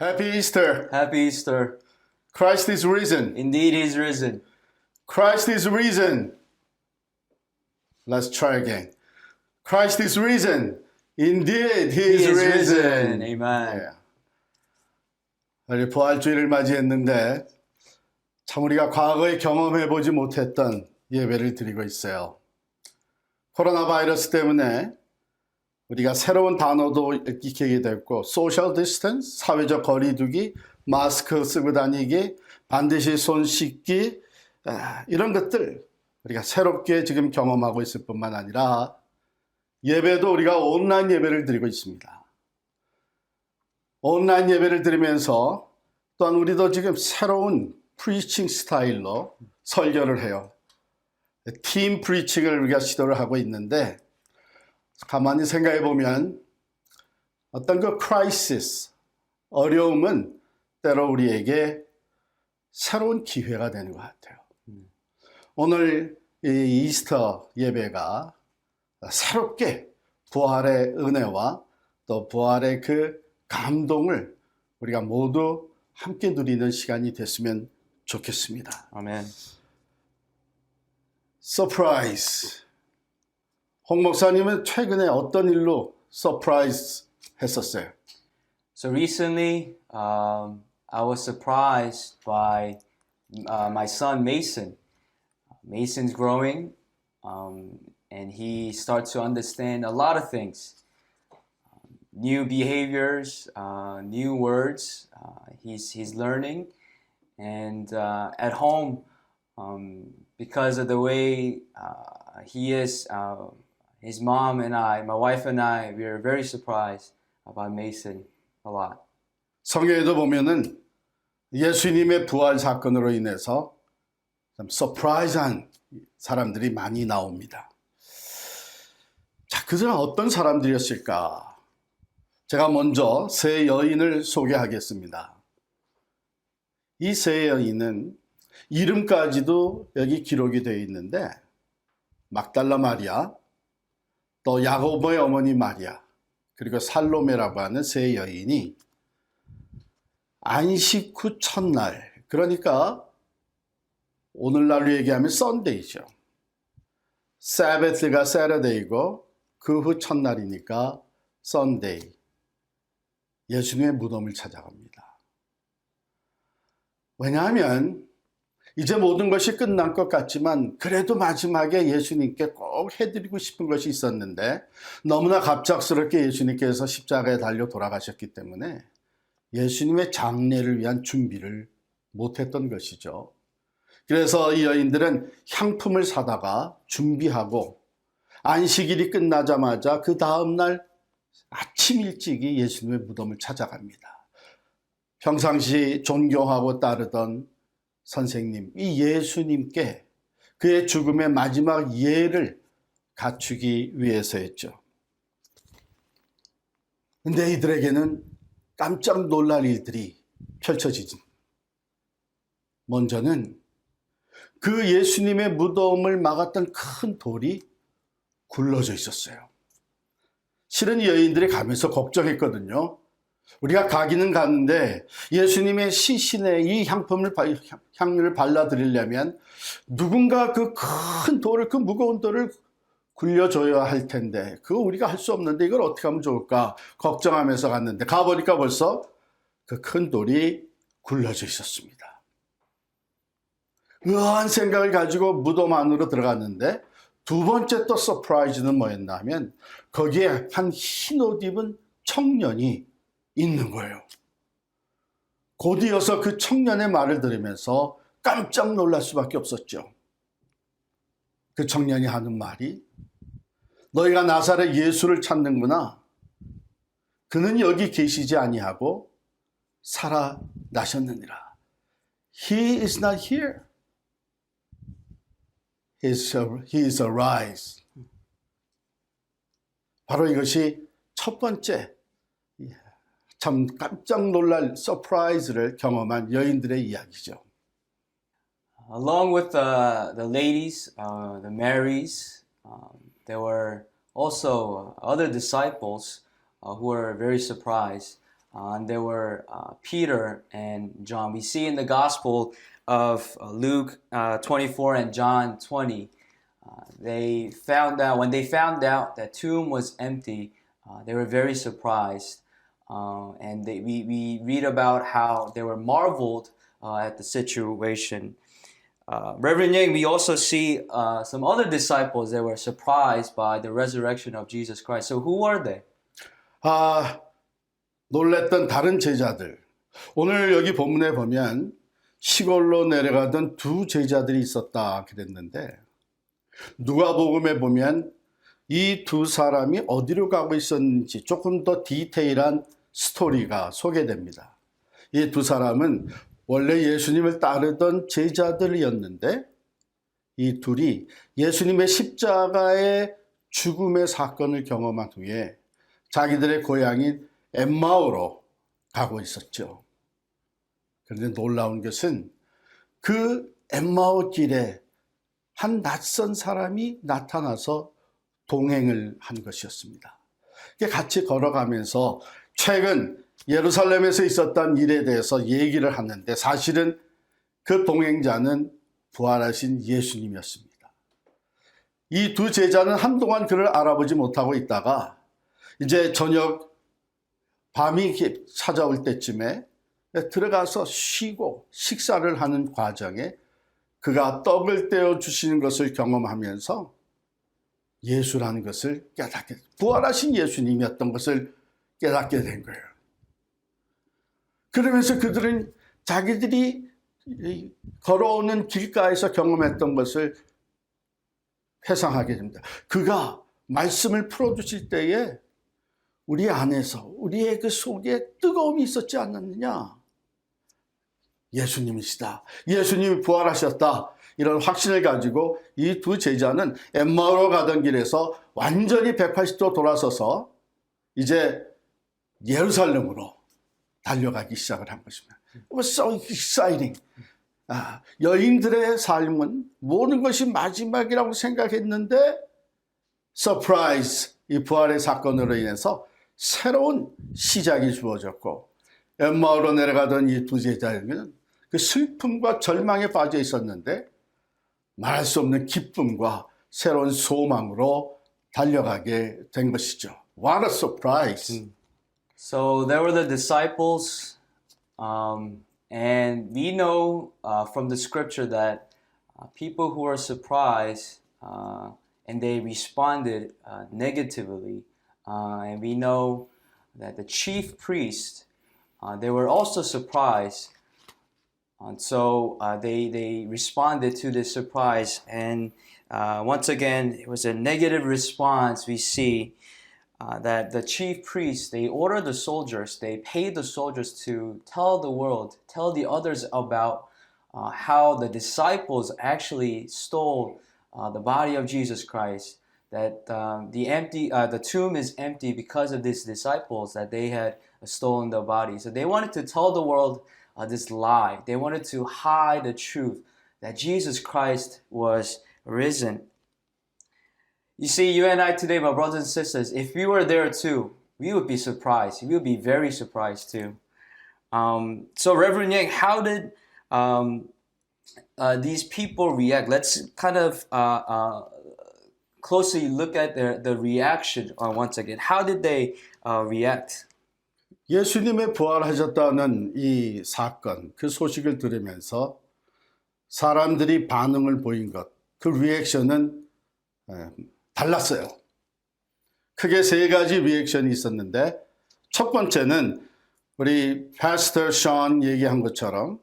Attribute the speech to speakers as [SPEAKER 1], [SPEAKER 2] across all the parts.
[SPEAKER 1] Happy Easter.
[SPEAKER 2] Happy Easter.
[SPEAKER 1] Christ is risen.
[SPEAKER 2] Indeed, He's risen.
[SPEAKER 1] Christ is risen. Let's try again. Christ is risen. Indeed, He is risen.
[SPEAKER 2] Amen.
[SPEAKER 1] 예. 우리 부활주일을 맞이했는데 참 우리가 과거에 경험해보지 못했던 예배를 드리고 있어요. 코로나 바이러스 때문에 우리가 새로운 단어도 익히게 됐고 소셜 디스턴스, 사회적 거리두기, 마스크 쓰고 다니기, 반드시 손 씻기 이런 것들 우리가 새롭게 지금 경험하고 있을 뿐만 아니라 예배도 우리가 온라인 예배를 드리고 있습니다. 온라인 예배를 드리면서 또한 우리도 지금 새로운 프리칭 스타일로 설교를 해요. 팀 프리칭을 우리가 시도를 하고 있는데 가만히 생각해 보면 어떤 그 크라이시스, 어려움은 때로 우리에게 새로운 기회가 되는 것 같아요. 오늘 이 이스터 예배가 새롭게 부활의 은혜와 또 부활의 그 감동을 우리가 모두 함께 누리는 시간이 됐으면 좋겠습니다.
[SPEAKER 2] Amen.
[SPEAKER 1] 서프라이즈. 홍 목사님은 최근에 어떤 일로 서프라이즈 했었어요?
[SPEAKER 2] So recently, I was surprised by my son Mason. Mason's growing, and he starts to understand a lot of things. New behaviors, new words. He's learning, and at home, because of the way he is, his mom and I, my wife and I, we are very surprised about Mason a lot.
[SPEAKER 1] 성경에도 보면은 예수님의 부활 사건으로 인해서 좀 서프라이즈한 사람들이 많이 나옵니다. 자, 그들은 어떤 사람들이었을까? 제가 먼저 세 여인을 소개하겠습니다. 이 세 여인은 이름까지도 여기 기록이 되어 있는데 막달라 마리아, 또 야고보의 어머니 마리아, 그리고 살로메라고 하는 세 여인이 안식 후 첫날, 그러니까 오늘날로 얘기하면 썬데이죠. 사베트가 세러데이고 그 후 첫날이니까 썬데이. 예수님의 무덤을 찾아갑니다. 왜냐하면 이제 모든 것이 끝난 것 같지만 그래도 마지막에 예수님께 꼭 해드리고 싶은 것이 있었는데 너무나 갑작스럽게 예수님께서 십자가에 달려 돌아가셨기 때문에 예수님의 장례를 위한 준비를 못했던 것이죠. 그래서 이 여인들은 향품을 사다가 준비하고 안식일이 끝나자마자 그 다음날 아침 일찍이 예수님의 무덤을 찾아갑니다. 평상시 존경하고 따르던 선생님, 이 예수님께 그의 죽음의 마지막 예를 갖추기 위해서였죠. 근데 이들에게는 깜짝 놀랄 일들이 펼쳐지지. 먼저는 그 예수님의 무덤을 막았던 큰 돌이 굴러져 있었어요. 실은 이 여인들이 가면서 걱정했거든요. 우리가 가기는 가는데 예수님의 시신에 이 향유를 발라드리려면 누군가 그 큰 돌을, 그 무거운 돌을 굴려줘야 할 텐데 그거 우리가 할 수 없는데 이걸 어떻게 하면 좋을까 걱정하면서 갔는데 가보니까 벌써 그 큰 돌이 굴러져 있었습니다. 의아한 생각을 가지고 무덤 안으로 들어갔는데 두 번째 또 서프라이즈는 뭐였나 하면 거기에 한 흰 옷 입은 청년이 있는 거예요. 곧 이어서 그 청년의 말을 들으면서 깜짝 놀랄 수밖에 없었죠. 그 청년이 하는 말이 너희가 나사렛 예수를 찾는구나. 그는 여기 계시지 아니하고 살아나셨느니라. He is not here. He is arise. 바로 이것이 첫 번째 참 깜짝 놀랄 서프라이즈를 경험한 여인들의 이야기죠.
[SPEAKER 2] Along with the ladies, the Marys, there were also other disciples who were very surprised and there were Peter and John. We see in the Gospel of Luke 24 and John 20, when they found out that tomb was empty, they were very surprised. And we read about how they were marveled at the situation. Reverend Yang, we also see some other disciples that were surprised by the resurrection of Jesus Christ. So who are they?
[SPEAKER 1] 놀랬던 다른 제자들. 오늘 여기 본문에 보면 시골로 내려가던 두 제자들이 있었다 그랬는데 누가복음에 보면 이 두 사람이 어디로 가고 있었는지 조금 더 디테일한 스토리가 소개됩니다. 이 두 사람은 원래 예수님을 따르던 제자들이었는데 이 둘이 예수님의 십자가의 죽음의 사건을 경험한 후에 자기들의 고향인 엠마오로 가고 있었죠. 그런데 놀라운 것은 그 엠마오 길에 한 낯선 사람이 나타나서 동행을 한 것이었습니다. 같이 걸어가면서 최근 예루살렘에서 있었던 일에 대해서 얘기를 하는데 사실은 그 동행자는 부활하신 예수님이었습니다. 이 두 제자는 한동안 그를 알아보지 못하고 있다가 이제 저녁 밤이 찾아올 때쯤에 들어가서 쉬고 식사를 하는 과정에 그가 떡을 떼어 주시는 것을 경험하면서 예수라는 것을 깨닫게, 부활하신 예수님이었던 것을 깨닫게 된 거예요. 그러면서 그들은 자기들이 걸어오는 길가에서 경험했던 것을 회상하게 됩니다. 그가 말씀을 풀어주실 때에 우리 안에서, 우리의 그 속에 뜨거움이 있었지 않았느냐? 예수님이시다. 예수님이 부활하셨다. 이런 확신을 가지고 이 두 제자는 엠마오로 가던 길에서 완전히 180도 돌아서서 이제 예루살렘으로 달려가기 시작을 한 것입니다. It was so exciting. 여인들의 삶은 모든 것이 마지막이라고 생각했는데 서프라이즈, 이 부활의 사건으로 인해서 새로운 시작이 주어졌고 엠마오로 내려가던 이 두 제자에게는 그 슬픔과 절망에 빠져 있었는데 말할 수 없는 기쁨과 새로운 소망으로 달려가게 된 것이죠. What a surprise!
[SPEAKER 2] So there were the disciples, and we know from the scripture that people who are surprised and they responded negatively, and we know that the chief priests, they were also surprised. And so they responded to this surprise, and once again, it was a negative response. We see that the chief priests, they ordered the soldiers, they paid the soldiers to tell the world, tell the others about how the disciples actually stole the body of Jesus Christ, that the tomb is empty because of these disciples, that they had stolen the body. So they wanted to tell the world this lie. They wanted to hide the truth that Jesus Christ was risen. You see, you and I today, my brothers and sisters, if we were there too, we would be surprised. We would be very surprised too. So Reverend Yang, how did these people react? Let's kind of closely look at the reaction once again. How did they react?
[SPEAKER 1] 예수님의 부활하셨다는 이 사건, 그 소식을 들으면서 사람들이 반응을 보인 것, 그 리액션은 달랐어요. 크게 세 가지 리액션이 있었는데 첫 번째는 우리 패스터 션 얘기한 것처럼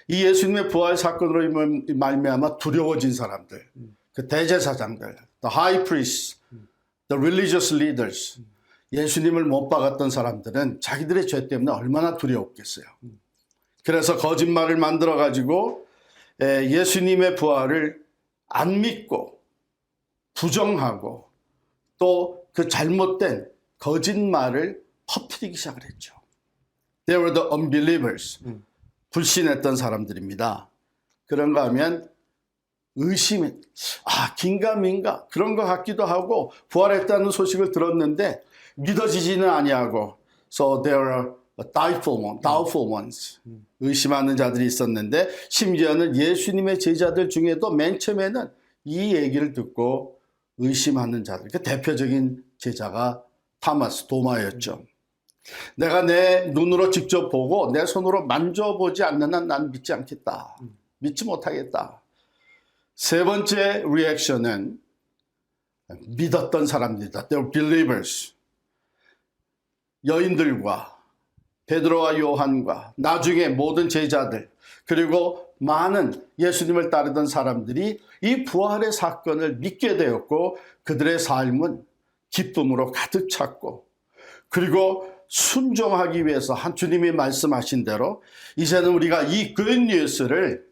[SPEAKER 1] 이 예수님의 부활 사건으로 말미암아 두려워진 사람들, 그 대제사장들, the high priests, the religious leaders, 예수님을 못 박았던 사람들은 자기들의 죄 때문에 얼마나 두려웠겠어요. 그래서 거짓말을 만들어가지고 예수님의 부활을 안 믿고 부정하고 또 그 잘못된 거짓말을 퍼뜨리기 시작을 했죠. They were the unbelievers. 불신했던 사람들입니다. 그런가 하면 의심이, 긴가민가 그런 것 같기도 하고 부활했다는 소식을 들었는데 믿어지지는 아니하고 So they were doubtful ones, 의심하는 자들이 있었는데 심지어는 예수님의 제자들 중에도 맨 처음에는 이 얘기를 듣고 의심하는 자들, 그 대표적인 제자가 도마였죠. 내가 내 눈으로 직접 보고 내 손으로 만져보지 않는 한 난 믿지 않겠다. 믿지 못하겠다. 세 번째 리액션은 믿었던 사람들이다. They were believers. 여인들과 베드로와 요한과 나중에 모든 제자들 그리고 많은 예수님을 따르던 사람들이 이 부활의 사건을 믿게 되었고 그들의 삶은 기쁨으로 가득 찼고 그리고 순종하기 위해서 한 주님이 말씀하신 대로 이제는 우리가 이 굿뉴스를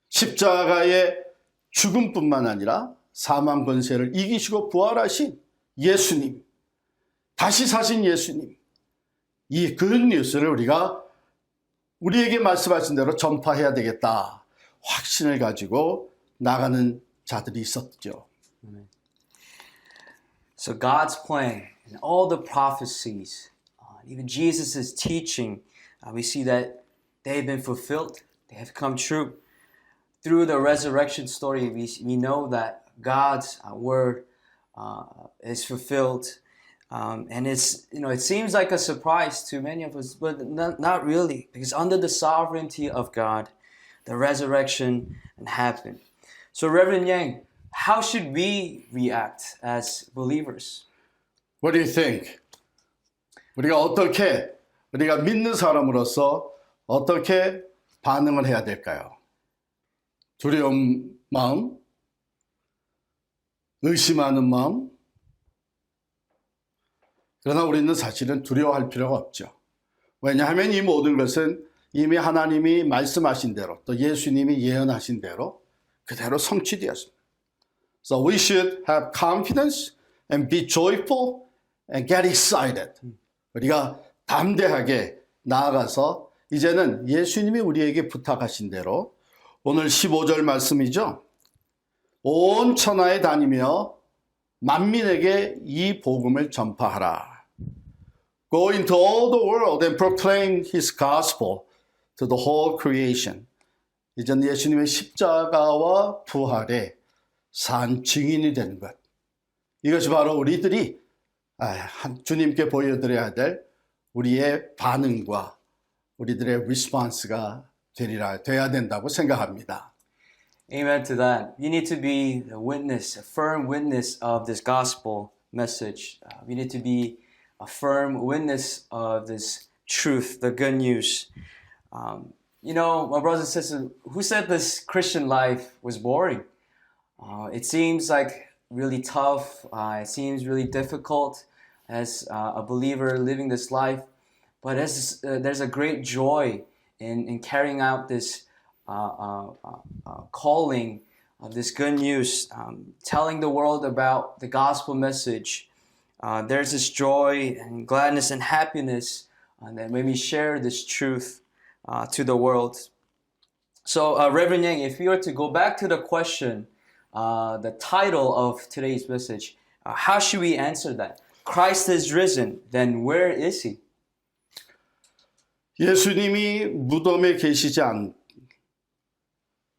[SPEAKER 1] 십자가의 죽음뿐만 아니라 사망 권세를 이기시고 부활하신 예수님, 다시 사신 예수님, 이 굿뉴스를 우리가 우리에게 말씀하신 대로 전파해야 되겠다. 확신을 가지고 나가는 자들이 있었죠.
[SPEAKER 2] So God's plan and all the prophecies, even Jesus' teaching, we see that they have been fulfilled. They have come true. Through the resurrection story, we know that God's word is fulfilled. And it seems like a surprise to many of us, but not really, because under the sovereignty of God, the resurrection happened. So Reverend Yang, how should we react as believers?
[SPEAKER 1] What do you think? 우리가 믿는 사람으로서 어떻게 반응을 해야 될까요? 두려운 마음, 의심하는 마음. 그러나 우리는 사실은 두려워할 필요가 없죠. 왜냐하면 이 모든 것은 이미 하나님이 말씀하신 대로 또 예수님이 예언하신 대로 그대로 성취되었습니다. So we should have confidence and be joyful and get excited. 우리가 담대하게 나아가서 이제는 예수님이 우리에게 부탁하신 대로 오늘 15절 말씀이죠. 온 천하에 다니며 만민에게 이 복음을 전파하라. Go into all the world and proclaim His gospel to the whole creation. 이제는 예수님의 십자가와 부활의 산 증인이 되는 것. 이것이 바로 우리들이 주님께 보여드려야 될 우리의 반응과 우리들의 리스폰스가 돼야 된다고 생각합니다.
[SPEAKER 2] Amen to that. You need to be a witness, a firm witness of this gospel message. We need to be a firm witness of this truth, the good news. My brothers and sisters, who said this Christian life was boring? It seems like really tough. It seems really difficult as a believer living this life. But there's a great joy in carrying out this calling of this good news, telling the world about the gospel message. There's this joy and gladness and happiness that when we share this truth to the world. So, Reverend Yang, if you were to go back to the question, the title of today's message, how should we answer that? Christ is risen, then where is He?
[SPEAKER 1] 예수님이 무덤에 계시지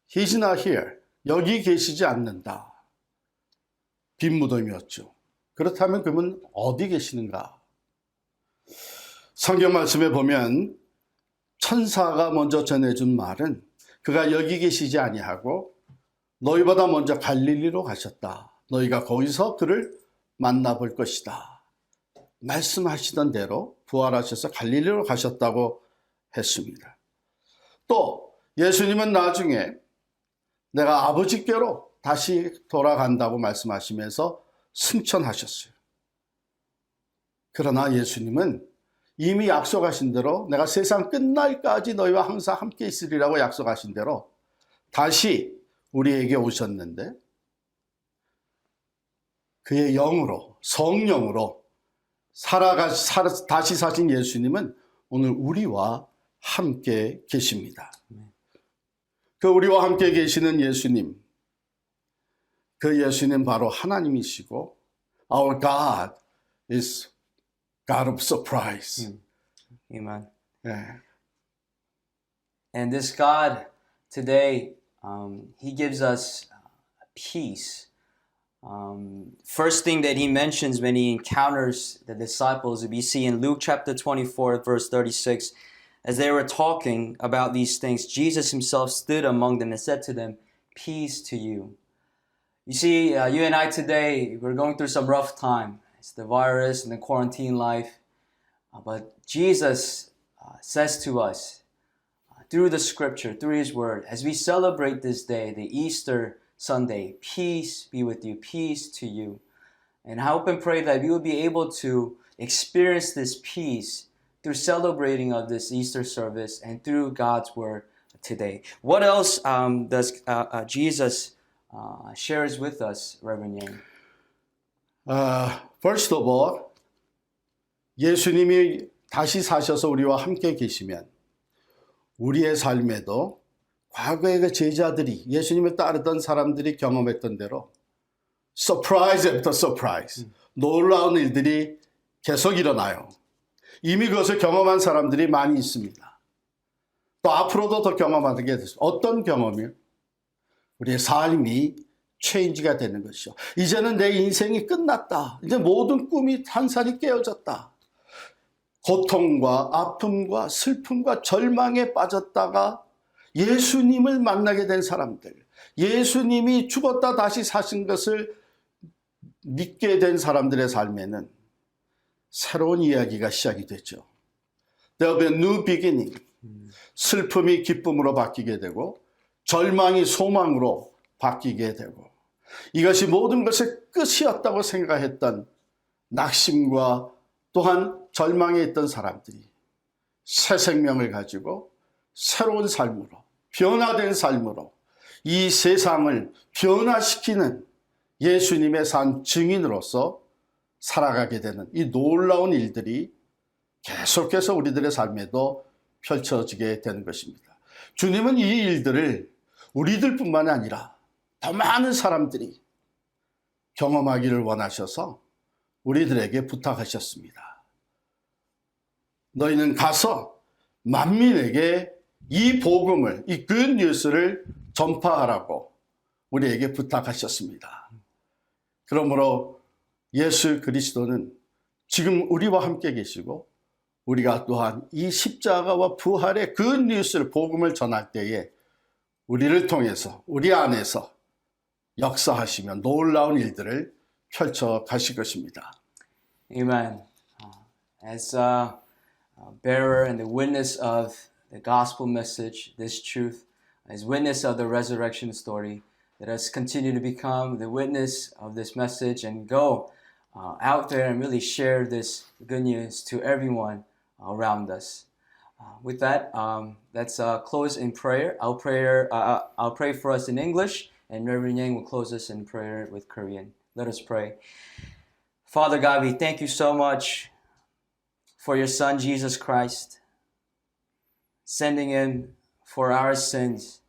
[SPEAKER 1] He's not here. 여기 계시지 않는다. 빈 무덤이었죠. 그렇다면 그분 어디 계시는가? 성경 말씀에 보면 천사가 먼저 전해준 말은 그가 여기 계시지 아니하고 너희보다 먼저 갈릴리로 가셨다. 너희가 거기서 그를 만나볼 것이다. 말씀하시던 대로 부활하셔서 갈릴리로 가셨다고 했습니다. 또 예수님은 나중에 내가 아버지께로 다시 돌아간다고 말씀하시면서 승천하셨어요. 그러나 예수님은 이미 약속하신 대로 내가 세상 끝날까지 너희와 항상 함께 있으리라고 약속하신 대로 다시 우리에게 오셨는데 그의 영으로 성령으로 다시 사신 예수님은 오늘 우리와 함께 계십니다. 그 우리와 함께 계시는 예수님, 그 예수님 바로 하나님이시고 Our God is God of surprise.
[SPEAKER 2] Amen.
[SPEAKER 1] 예.
[SPEAKER 2] And this God today, He gives us peace. First thing that He mentions when He encounters the disciples, we see in Luke chapter 24, verse 36, as they were talking about these things, Jesus Himself stood among them and said to them, "Peace to you." You see, you and I today, we're going through some rough time. It's the virus and the quarantine life. But Jesus says to us, through the scripture, through His word, as we celebrate this day, the Easter Sunday, peace be with you, peace to you. And I hope and pray that we will be able to experience this peace through celebrating of this Easter service and through God's word today. What else does Jesus shares with us, Reverend Yang?
[SPEAKER 1] First of all, 예수님이 다시 사셔서 우리와 함께 계시면 우리의 삶에도 과거의 그 제자들이 예수님을 따르던 사람들이 경험했던 대로 surprise after surprise, 놀라운 일들이 계속 일어나요. 이미 그것을 경험한 사람들이 많이 있습니다. 또 앞으로도 더 경험하게 됐습니다. 어떤 경험이요? 우리의 삶이 체인지가 되는 것이죠. 이제는 내 인생이 끝났다. 이제 모든 꿈이 한산이 깨어졌다. 고통과 아픔과 슬픔과 절망에 빠졌다가 예수님을 만나게 된 사람들, 예수님이 죽었다 다시 사신 것을 믿게 된 사람들의 삶에는 새로운 이야기가 시작이 되죠. There will be a new beginning. 슬픔이 기쁨으로 바뀌게 되고 절망이 소망으로 바뀌게 되고 이것이 모든 것의 끝이었다고 생각했던 낙심과 또한 절망에 있던 사람들이 새 생명을 가지고 새로운 삶으로 변화된 삶으로 이 세상을 변화시키는 예수님의 산 증인으로서 살아가게 되는 이 놀라운 일들이 계속해서 우리들의 삶에도 펼쳐지게 되는 것입니다. 주님은 이 일들을 우리들뿐만 아니라 더 많은 사람들이 경험하기를 원하셔서 우리들에게 부탁하셨습니다. 너희는 가서 만민에게 이 복음을, 이 굿뉴스를 전파하라고 우리에게 부탁하셨습니다. 그러므로 예수 그리스도는 지금 우리와 함께 계시고 우리가 또한 이 십자가와 부활의 굿뉴스를 복음을 전할 때에 우리를 통해서 우리 안에서 역사하시며 놀라운 일들을 펼쳐 가실 것입니다.
[SPEAKER 2] Amen. As a bearer and the witness of the gospel message, this truth, as witness of the resurrection story, let us continue to become the witness of this message and go out there and really share this good news to everyone around us. With that, let's close in prayer. I'll pray for us in English, and Reverend Yang will close us in prayer with Korean. Let us pray. Father God, we thank you so much for your Son, Jesus Christ, sending him for our sins,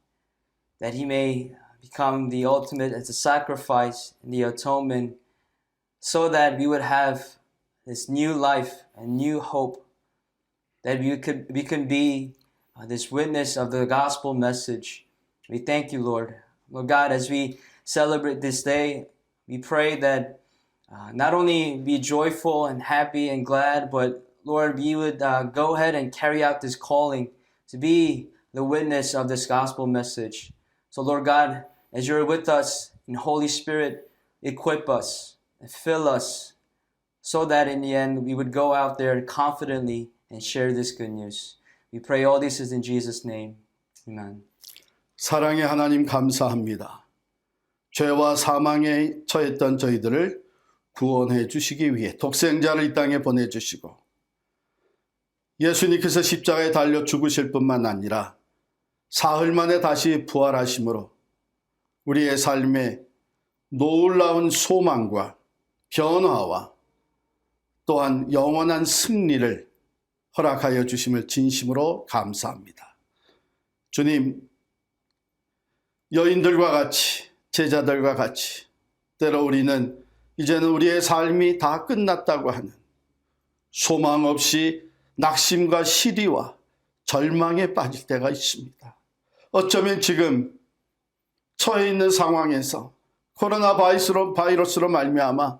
[SPEAKER 2] that he may become the ultimate as a sacrifice and the atonement, so that we would have this new life and new hope, that we can be this witness of the gospel message. We thank you, Lord. Lord God, as we celebrate this day, we pray that not only be joyful and happy and glad, but Lord, we would go ahead and carry out this calling to be the witness of this gospel message. So Lord God, as you're with us in Holy Spirit, equip us and fill us so that in the end we would go out there confidently and share this good news. We pray all this is in Jesus' name. Amen.
[SPEAKER 1] 사랑의 하나님 감사합니다. 죄와 사망에 처했던 저희들을 구원해 주시기 위해 독생자를 이 땅에 보내주시고 예수님께서 십자가에 달려 죽으실 뿐만 아니라 사흘 만에 다시 부활하심으로 우리의 삶에 놀라운 소망과 변화와 또한 영원한 승리를 허락하여 주심을 진심으로 감사합니다. 주님, 여인들과 같이 제자들과 같이 때로 우리는 이제는 우리의 삶이 다 끝났다고 하는 소망 없이 낙심과 시리와 절망에 빠질 때가 있습니다. 어쩌면 지금 처해 있는 상황에서 코로나 바이러스로 말미암아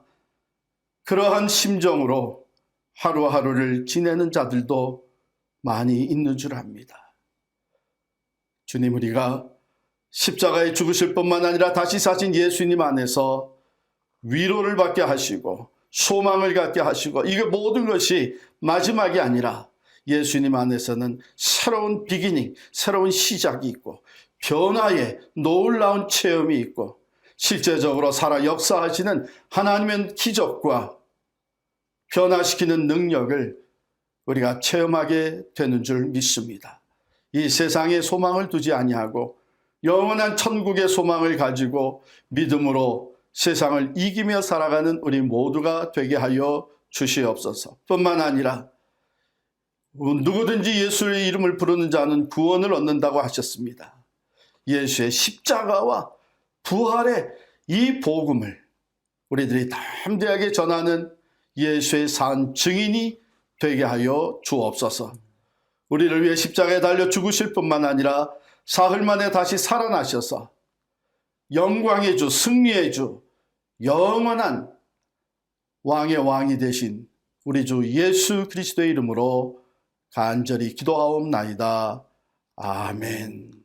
[SPEAKER 1] 그러한 심정으로 하루하루를 지내는 자들도 많이 있는 줄 압니다. 주님, 우리가 십자가에 죽으실 뿐만 아니라 다시 사신 예수님 안에서 위로를 받게 하시고 소망을 갖게 하시고, 이게 모든 것이 마지막이 아니라 예수님 안에서는 새로운 비기닝, 새로운 시작이 있고 변화의 놀라운 체험이 있고 실제적으로 살아 역사하시는 하나님의 기적과 변화시키는 능력을 우리가 체험하게 되는 줄 믿습니다. 이 세상에 소망을 두지 아니하고 영원한 천국의 소망을 가지고 믿음으로 세상을 이기며 살아가는 우리 모두가 되게 하여 주시옵소서. 뿐만 아니라 누구든지 예수의 이름을 부르는 자는 구원을 얻는다고 하셨습니다. 예수의 십자가와 부활의 이 복음을 우리들이 담대하게 전하는 예수의 산 증인이 되게 하여 주옵소서. 우리를 위해 십자가에 달려 죽으실 뿐만 아니라 사흘 만에 다시 살아나셔서 영광의 주, 승리의 주, 영원한 왕의 왕이 되신 우리 주 예수 그리스도의 이름으로 간절히 기도하옵나이다. 아멘.